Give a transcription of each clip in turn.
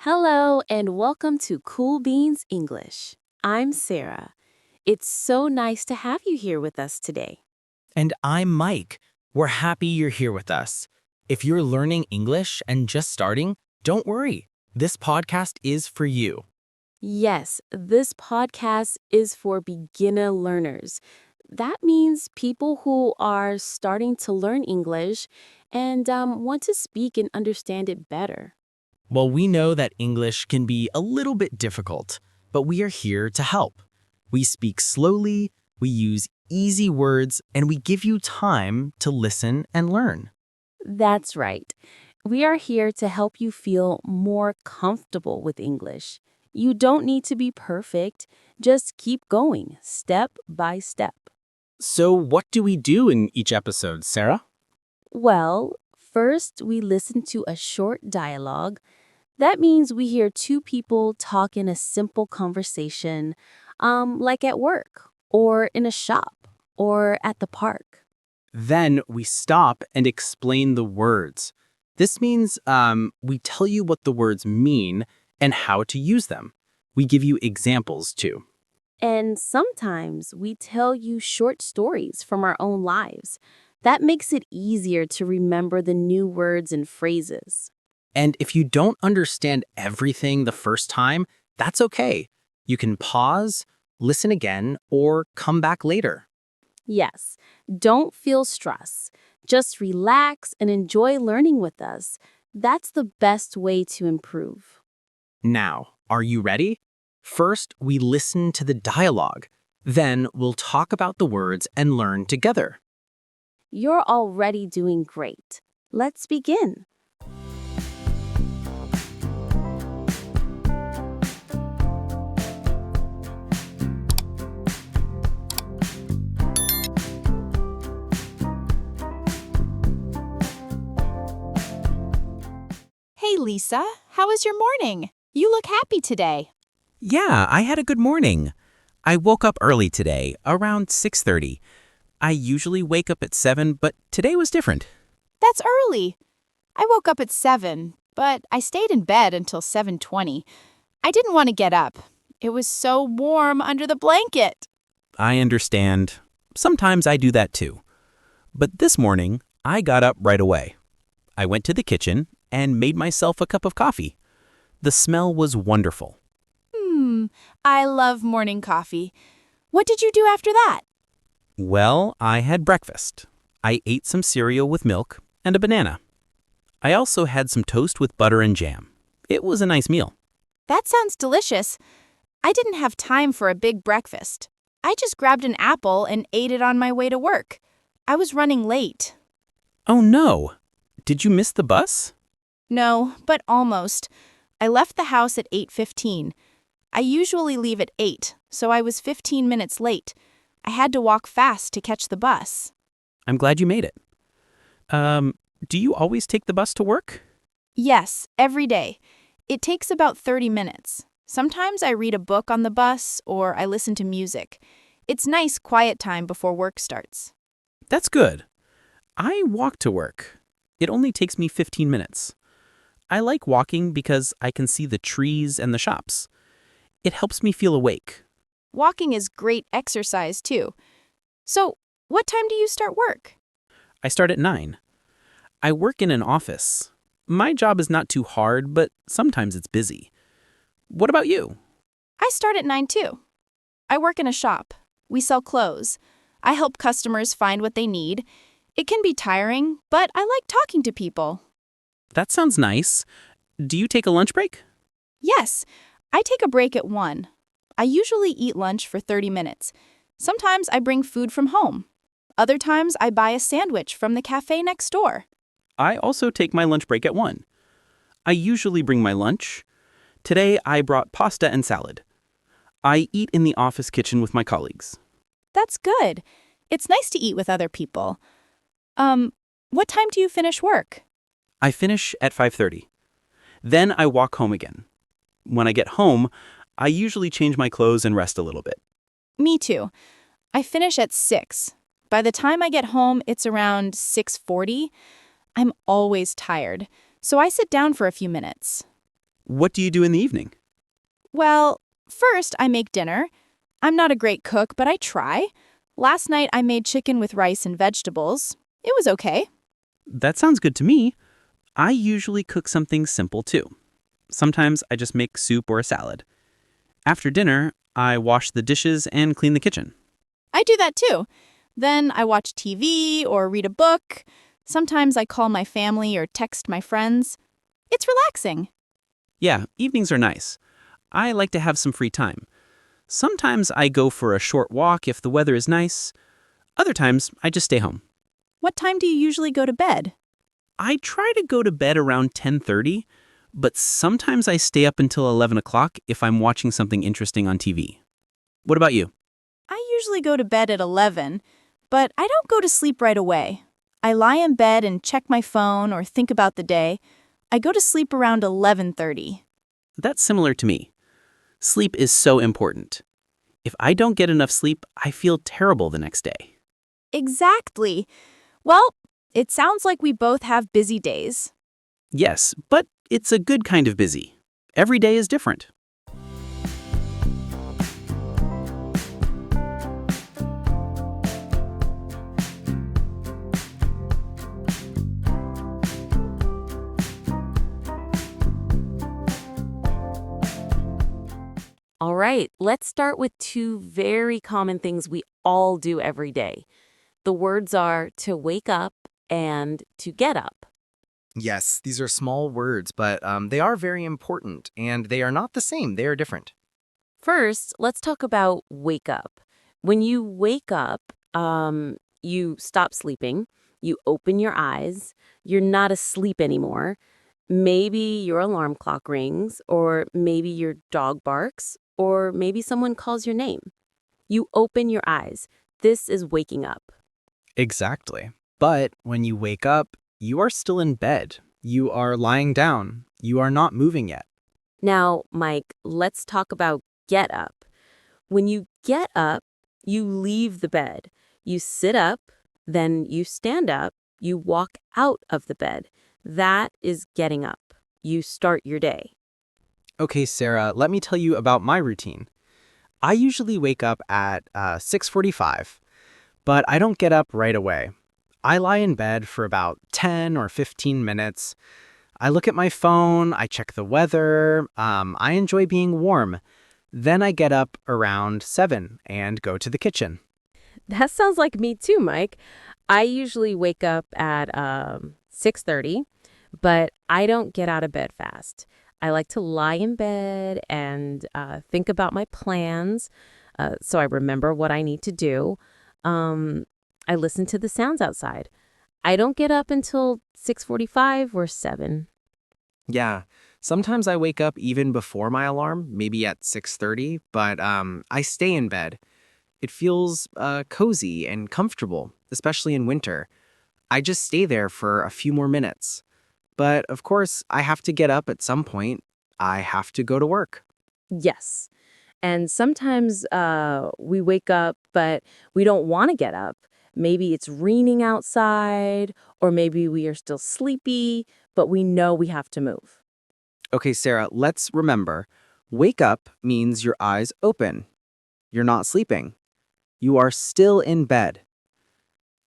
Hello and welcome to Cool Beans English. I'm Sarah. It's so nice to have you here with us today. And I'm Mike. We're happy you're here with us. If you're learning English and just starting, don't worry. This podcast is for you. Yes, this podcast is for beginner learners. That means people who are starting to learn English and want to speak and understand it better. Well, we know that English can be a little bit difficult, but we are here to help. We speak slowly, we use easy words, and we give you time to listen and learn. That's right. We are here to help you feel more comfortable with English. You don't need to be perfect. Just keep going, step by step. So, what do we do in each episode, Sarah? Well, first we listen to a short dialogue. That means we hear two people talk in a simple conversation, like at work, or in a shop, or at the park. Then we stop and explain the words. This means we tell you what the words mean and how to use them. We give you examples too. And sometimes we tell you short stories from our own lives. That makes it easier to remember the new words and phrases. And if you don't understand everything the first time, that's okay. You can pause, listen again, or come back later. Yes, don't feel stress. Just relax and enjoy learning with us. That's the best way to improve. Now, are you ready? First, we listen to the dialogue. Then we'll talk about the words and learn together. You're already doing great. Let's begin. Hey Lisa, how was your morning? You look happy today. Yeah, I had a good morning. I woke up early today, around 6:30. I usually wake up at 7, but today was different. That's early. I woke up at 7, but I stayed in bed until 7:20. I didn't want to get up. It was so warm under the blanket. I understand. Sometimes I do that too. But this morning, I got up right away. I went to the kitchen and made myself a cup of coffee. The smell was wonderful. I love morning coffee. What did you do after that? Well, I had breakfast. I ate some cereal with milk and a banana. I also had some toast with butter and jam. It was a nice meal. That sounds delicious. I didn't have time for a big breakfast. I just grabbed an apple and ate it on my way to work. I was running late. Oh no! Did you miss the bus? No, but almost. I left the house at 8:15. I usually leave at 8, so I was 15 minutes late. I had to walk fast to catch the bus. I'm glad you made it. Do you always take the bus to work? Yes, every day. It takes about 30 minutes. Sometimes I read a book on the bus or I listen to music. It's nice quiet time before work starts. That's good. I walk to work. It only takes me 15 minutes. I like walking because I can see the trees and the shops. It helps me feel awake. Walking is great exercise too. So, what time do you start work? I start at 9. I work in an office. My job is not too hard, but sometimes it's busy. What about you? I start at 9 too. I work in a shop. We sell clothes. I help customers find what they need. It can be tiring, but I like talking to people. That sounds nice. Do you take a lunch break? Yes, I take a break at 1. I usually eat lunch for 30 minutes. Sometimes I bring food from home. Other times I buy a sandwich from the cafe next door. I also take my lunch break at 1. I usually bring my lunch. Today I brought pasta and salad. I eat in the office kitchen with my colleagues. That's good. It's nice to eat with other people. What time do you finish work? I finish at 5:30. Then I walk home again. When I get home, I usually change my clothes and rest a little bit. Me too. I finish at 6. By the time I get home, it's around 6:40. I'm always tired, so I sit down for a few minutes. What do you do in the evening? Well, first I make dinner. I'm not a great cook, but I try. Last night I made chicken with rice and vegetables. It was okay. That sounds good to me. I usually cook something simple too. Sometimes I just make soup or a salad. After dinner, I wash the dishes and clean the kitchen. I do that too. Then I watch TV or read a book. Sometimes I call my family or text my friends. It's relaxing. Yeah, evenings are nice. I like to have some free time. Sometimes I go for a short walk if the weather is nice. Other times, I just stay home. What time do you usually go to bed? I try to go to bed around 10:30, but sometimes I stay up until 11 o'clock if I'm watching something interesting on TV. What about you? I usually go to bed at 11, but I don't go to sleep right away. I lie in bed and check my phone or think about the day. I go to sleep around 11:30. That's similar to me. Sleep is so important. If I don't get enough sleep, I feel terrible the next day. Exactly. Well, it sounds like we both have busy days. Yes, but it's a good kind of busy. Every day is different. All right, let's start with two very common things we all do every day. The words are to wake up and to get up. Yes, these are small words, but they are very important, and they are not the same. They are different. First, let's talk about wake up. When you wake up, you stop sleeping, you open your eyes, you're not asleep anymore. Maybe your alarm clock rings, or maybe your dog barks, or maybe someone calls your name. You open your eyes. This is waking up. Exactly. But when you wake up, you are still in bed. You are lying down. You are not moving yet. Now, Mike, let's talk about get up. When you get up, you leave the bed. You sit up, then you stand up, you walk out of the bed. That is getting up. You start your day. Okay, Sarah, let me tell you about my routine. I usually wake up at 6:45, but I don't get up right away. I lie in bed for about 10 or 15 minutes. I look at my phone, I check the weather, I enjoy being warm. Then I get up around 7 and go to the kitchen. That sounds like me too, Mike. I usually wake up at 6:30, but I don't get out of bed fast. I like to lie in bed and think about my plans so I remember what I need to do. I listen to the sounds outside. I don't get up until 6:45 or 7. Yeah, sometimes I wake up even before my alarm, maybe at 6:30, but I stay in bed. It feels cozy and comfortable, especially in winter. I just stay there for a few more minutes. But of course, I have to get up at some point. I have to go to work. Yes. And sometimes we wake up, but we don't want to get up. Maybe it's raining outside, or maybe we are still sleepy, but we know we have to move. Okay, Sarah, let's remember wake up means your eyes open. You're not sleeping. You are still in bed.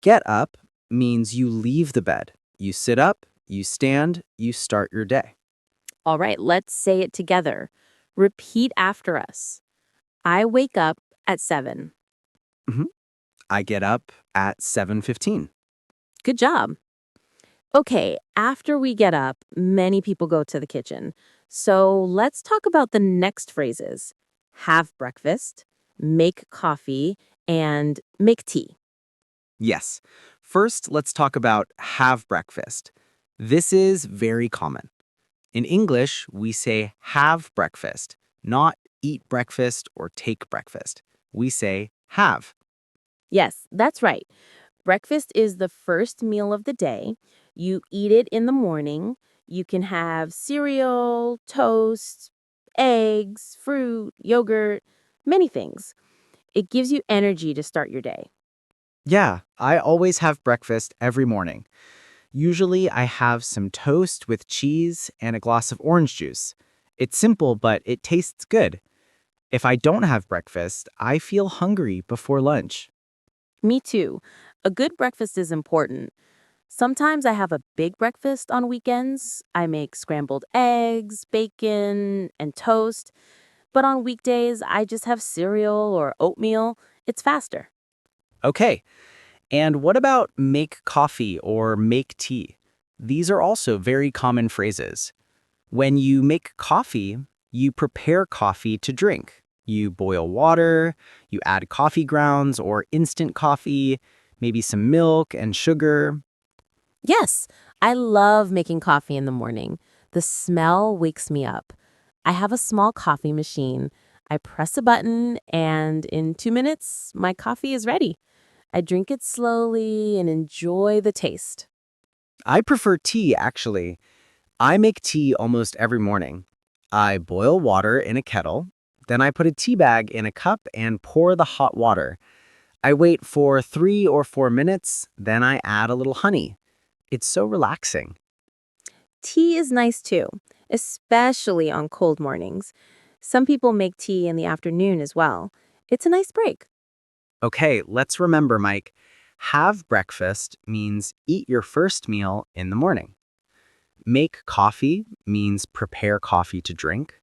Get up means you leave the bed. You sit up, you stand, you start your day. All right, let's say it together. Repeat after us. I wake up at 7. Mhm. I get up at 7:15. Good job. Okay, after we get up, many people go to the kitchen. So let's talk about the next phrases. Have breakfast, make coffee, and make tea. Yes. First, let's talk about have breakfast. This is very common. In English, we say have breakfast, not eat breakfast or take breakfast. We say have. Yes, that's right. Breakfast is the first meal of the day. You eat it in the morning. You can have cereal, toast, eggs, fruit, yogurt, many things. It gives you energy to start your day. Yeah, I always have breakfast every morning. Usually, I have some toast with cheese and a glass of orange juice. It's simple, but it tastes good. If I don't have breakfast, I feel hungry before lunch. Me too. A good breakfast is important. Sometimes I have a big breakfast on weekends. I make scrambled eggs, bacon, and toast. But on weekdays, I just have cereal or oatmeal. It's faster. Okay, and what about make coffee or make tea? These are also very common phrases. When you make coffee, you prepare coffee to drink. You boil water, you add coffee grounds or instant coffee, maybe some milk and sugar. Yes, I love making coffee in the morning. The smell wakes me up. I have a small coffee machine. I press a button, and in 2 minutes, my coffee is ready. I drink it slowly and enjoy the taste. I prefer tea, actually. I make tea almost every morning. I boil water in a kettle, then I put a tea bag in a cup and pour the hot water. I wait for 3 or 4 minutes, then I add a little honey. It's so relaxing. Tea is nice too, especially on cold mornings. Some people make tea in the afternoon as well. It's a nice break. Okay, let's remember, Mike. Have breakfast means eat your first meal in the morning. Make coffee means prepare coffee to drink.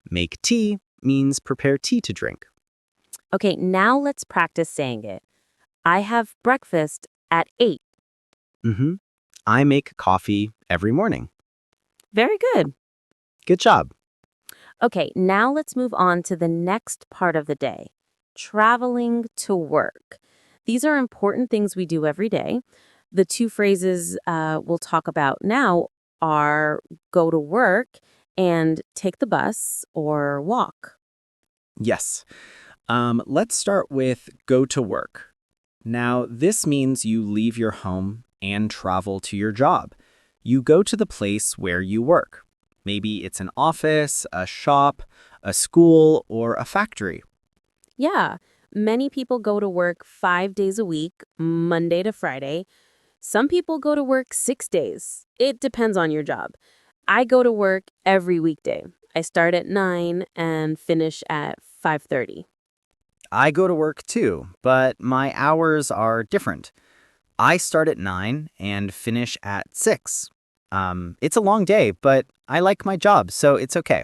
Make tea means prepare tea to drink. Okay, now let's practice saying it. I have breakfast at 8. Mm-hmm. I make coffee every morning. Very good. Good job. Okay, now let's move on to the next part of the day, traveling to work. These are important things we do every day. The two phrases we'll talk about now are go to work and take the bus or walk. Yes. Let's start with go to work. Now, this means you leave your home and travel to your job. You go to the place where you work. Maybe it's an office, a shop, a school, or a factory. Yeah, many people go to work 5 days a week, Monday to Friday. Some people go to work 6 days. It depends on your job. I go to work every weekday. I start at 9 and finish at 5:30. I go to work too, but my hours are different. I start at 9 and finish at 6. It's a long day, but I like my job, so it's okay.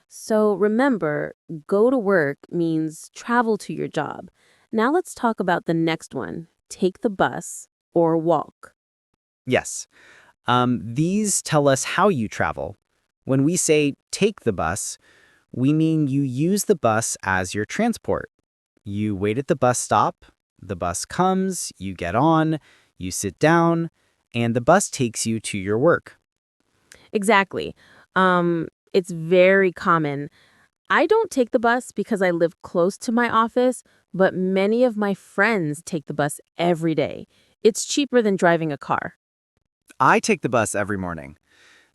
So remember, go to work means travel to your job. Now let's talk about the next one, take the bus or walk. Yes. These tell us how you travel. When we say take the bus, we mean you use the bus as your transport. You wait at the bus stop, the bus comes, you get on, you sit down, and the bus takes you to your work. Exactly. It's very common. I don't take the bus because I live close to my office, but many of my friends take the bus every day. It's cheaper than driving a car. I take the bus every morning.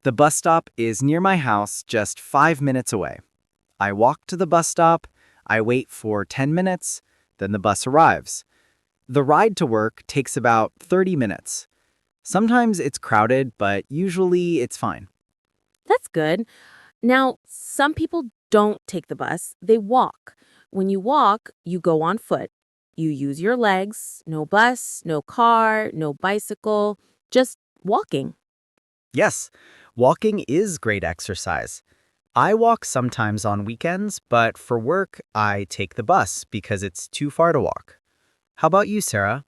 The bus stop is near my house, just 5 minutes away. I walk to the bus stop, I wait for 10 minutes, then the bus arrives. The ride to work takes about 30 minutes. Sometimes it's crowded, but usually it's fine. That's good. Now, some people don't take the bus, they walk. When you walk, you go on foot. You use your legs, no bus, no car, no bicycle, just walking. Yes, walking is great exercise. I walk sometimes on weekends, but for work, I take the bus because it's too far to walk. How about you, Sarah?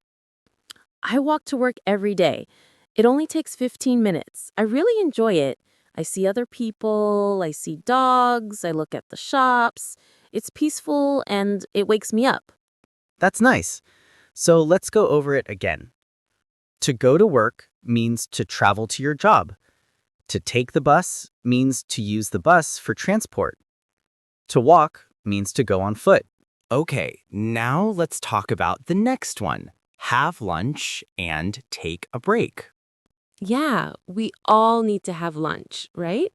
I walk to work every day. It only takes 15 minutes. I really enjoy it. I see other people, I see dogs, I look at the shops. It's peaceful and it wakes me up. That's nice. So let's go over it again. To go to work means to travel to your job. To take the bus means to use the bus for transport. To walk means to go on foot. Okay, now let's talk about the next one. Have lunch and take a break. Yeah, we all need to have lunch, right?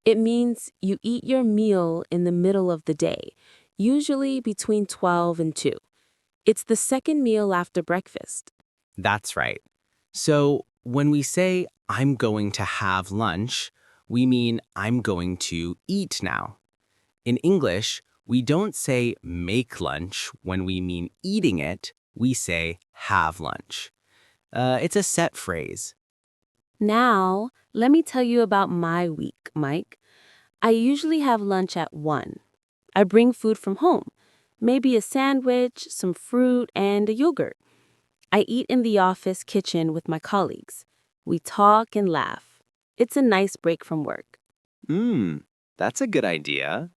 It means you eat your meal in the middle of the day, usually between 12 and 2. It's the second meal after breakfast. That's right. So when we say, I'm going to have lunch, We mean I'm going to eat now. In English, we don't say make lunch when we mean eating it. We say have lunch. It's a set phrase. Now, let me tell you about my week, Mike. I usually have lunch at 1. I bring food from home, maybe a sandwich, some fruit, and a yogurt. I eat in the office kitchen with my colleagues. We talk and laugh. It's a nice break from work. That's a good idea.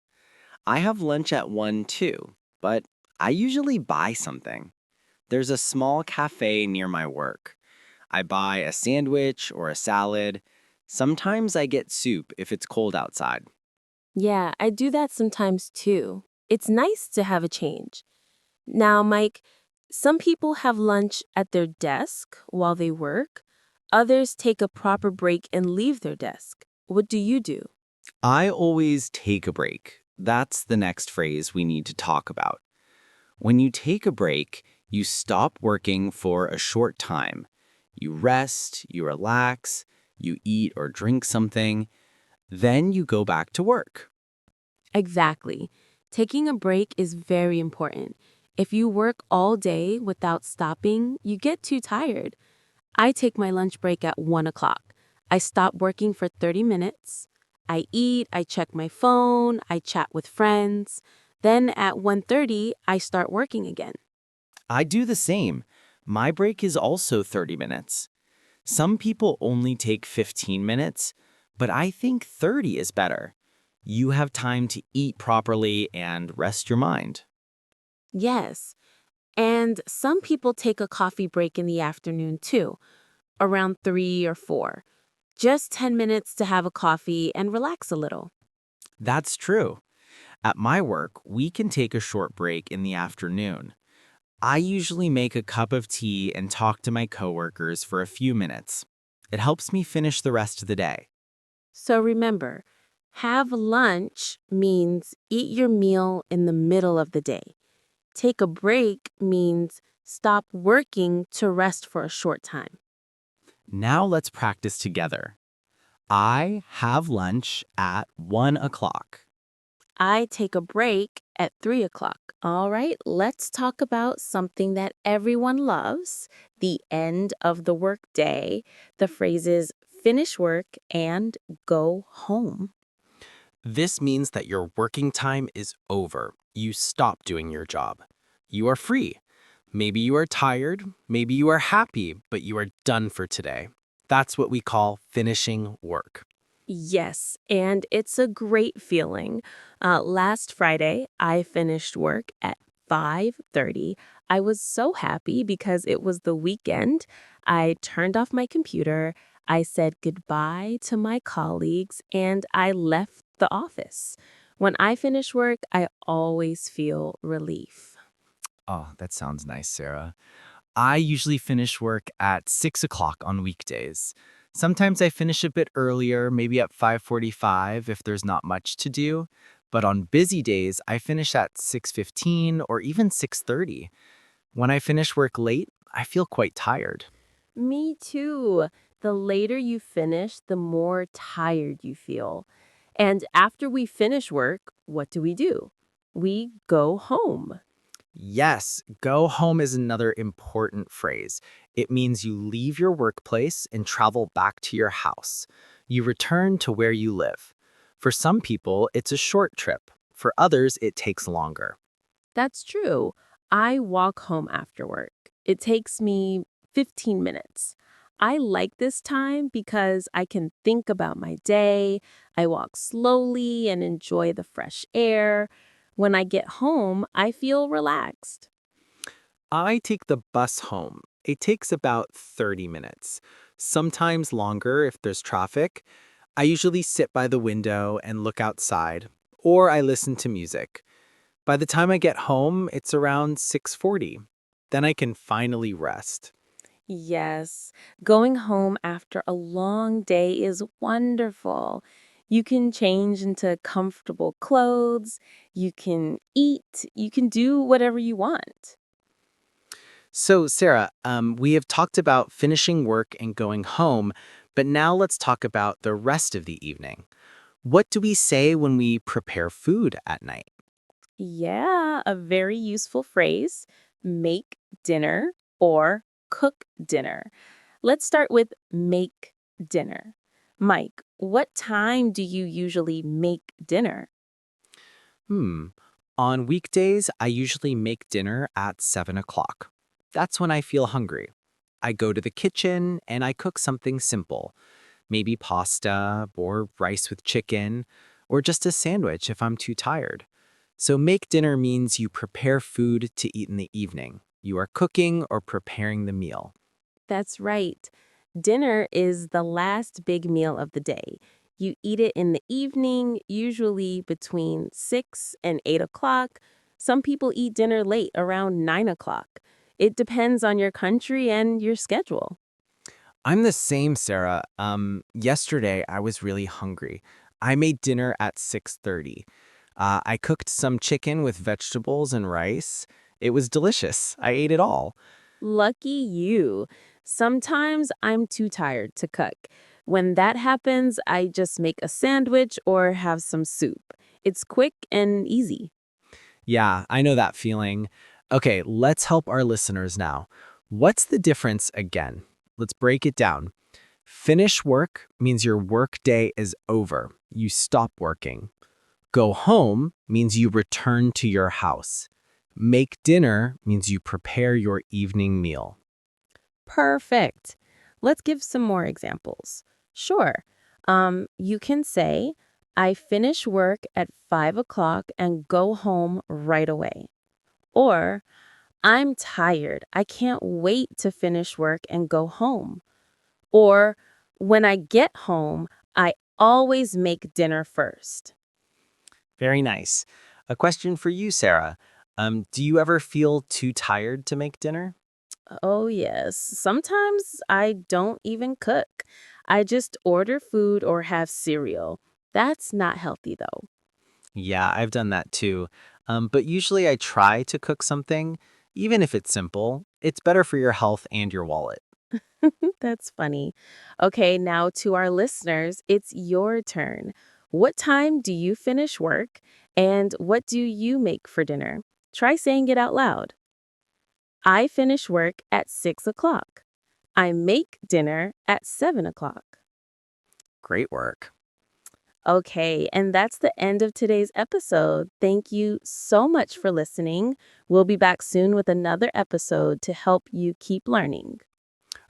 I have lunch at 1 too, but I usually buy something. There's a small cafe near my work. I buy a sandwich or a salad. Sometimes I get soup if it's cold outside. Yeah, I do that sometimes too. It's nice to have a change. Now, Mike, some people have lunch at their desk while they work. Others take a proper break and leave their desk. What do you do? I always take a break. That's the next phrase we need to talk about. When you take a break, you stop working for a short time. You rest, you relax, you eat or drink something, then you go back to work. Exactly. Taking a break is very important. If you work all day without stopping, you get too tired. I take my lunch break at 1 o'clock. I stop working for 30 minutes. I eat, I check my phone, I chat with friends. Then at 1:30, I start working again. I do the same. My break is also 30 minutes. Some people only take 15 minutes, but I think 30 is better. You have time to eat properly and rest your mind. Yes. And some people take a coffee break in the afternoon too, around 3 or 4. Just 10 minutes to have a coffee and relax a little. That's true. At my work, we can take a short break in the afternoon. I usually make a cup of tea and talk to my coworkers for a few minutes. It helps me finish the rest of the day. So remember, have lunch means eat your meal in the middle of the day. Take a break means stop working to rest for a short time. Now let's practice together. I have lunch at 1 o'clock. I take a break at 3 o'clock. All right, let's talk about something that everyone loves, the end of the workday. The phrases finish work and go home. This means that your working time is over. You stop doing your job. You are free. Maybe you are tired, maybe you are happy, but you are done for today. That's what we call finishing work. Yes, and it's a great feeling. Last Friday, I finished work at 5:30. I was so happy because it was the weekend. I turned off my computer, I said goodbye to my colleagues, and I left the office. When I finish work, I always feel relief. Oh, that sounds nice, Sarah. I usually finish work at 6 o'clock on weekdays. Sometimes I finish a bit earlier, maybe at 5:45 if there's not much to do. But on busy days, I finish at 6:15 or even 6:30. When I finish work late, I feel quite tired. Me too. The later you finish, the more tired you feel. And after we finish work, what do? We go home. Yes, go home is another important phrase. It means you leave your workplace and travel back to your house. You return to where you live. For some people, it's a short trip. For others, it takes longer. That's true. I walk home after work. It takes me 15 minutes. I like this time because I can think about my day. I walk slowly and enjoy the fresh air. When I get home, I feel relaxed. I take the bus home. It takes about 30 minutes, sometimes longer if there's traffic. I usually sit by the window and look outside, or I listen to music. By the time I get home, it's around 6:40. Then I can finally rest. Yes, going home after a long day is wonderful. You can change into comfortable clothes, you can eat, you can do whatever you want. So, Sarah, we have talked about finishing work and going home, But now let's talk about the rest of the evening. What do we say when we prepare food at night? Yeah, a very useful phrase, make dinner or cook dinner. Let's start with make dinner. Mike, what time do you usually make dinner? Hmm. On weekdays, I usually make dinner at 7 o'clock. That's when I feel hungry. I go to the kitchen and I cook something simple, maybe pasta or rice with chicken, or just a sandwich if I'm too tired. So, make dinner means you prepare food to eat in the evening. You are cooking or preparing the meal. That's right. Dinner is the last big meal of the day. You eat it in the evening, usually between 6 and 8 o'clock. Some people eat dinner late, around 9 o'clock. It depends on your country and your schedule. I'm the same, Sarah. Yesterday I was really hungry. I made dinner at 6:30. I cooked some chicken with vegetables and rice. It was delicious. I ate it all. Lucky you. Sometimes I'm too tired to cook. When that happens, I just make a sandwich or have some soup. It's quick and easy. Yeah, I know that feeling. Okay, let's help our listeners now. What's the difference again? Let's break it down. Finish work means your work day is over. You stop working. Go home means you return to your house. Make dinner means you prepare your evening meal. Perfect. Let's give some more examples. Sure. You can say, I finish work at 5 o'clock and go home right away. Or, I'm tired. I can't wait to finish work and go home. Or, when I get home, I always make dinner first. Very nice. A question for you, Sarah. Do you ever feel too tired to make dinner? Oh, yes. Sometimes I don't even cook. I just order food or have cereal. That's not healthy, though. Yeah, I've done that too. But usually I try to cook something, even if it's simple. It's better for your health and your wallet. That's funny. Okay, now to our listeners, it's your turn. What time do you finish work and what do you make for dinner? Try saying it out loud. I finish work at 6 o'clock. I make dinner at 7 o'clock. Great work. Okay, and that's the end of today's episode. Thank you so much for listening. We'll be back soon with another episode to help you keep learning.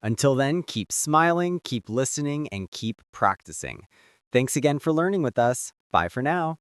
Until then, keep smiling, keep listening, and keep practicing. Thanks again for learning with us. Bye for now.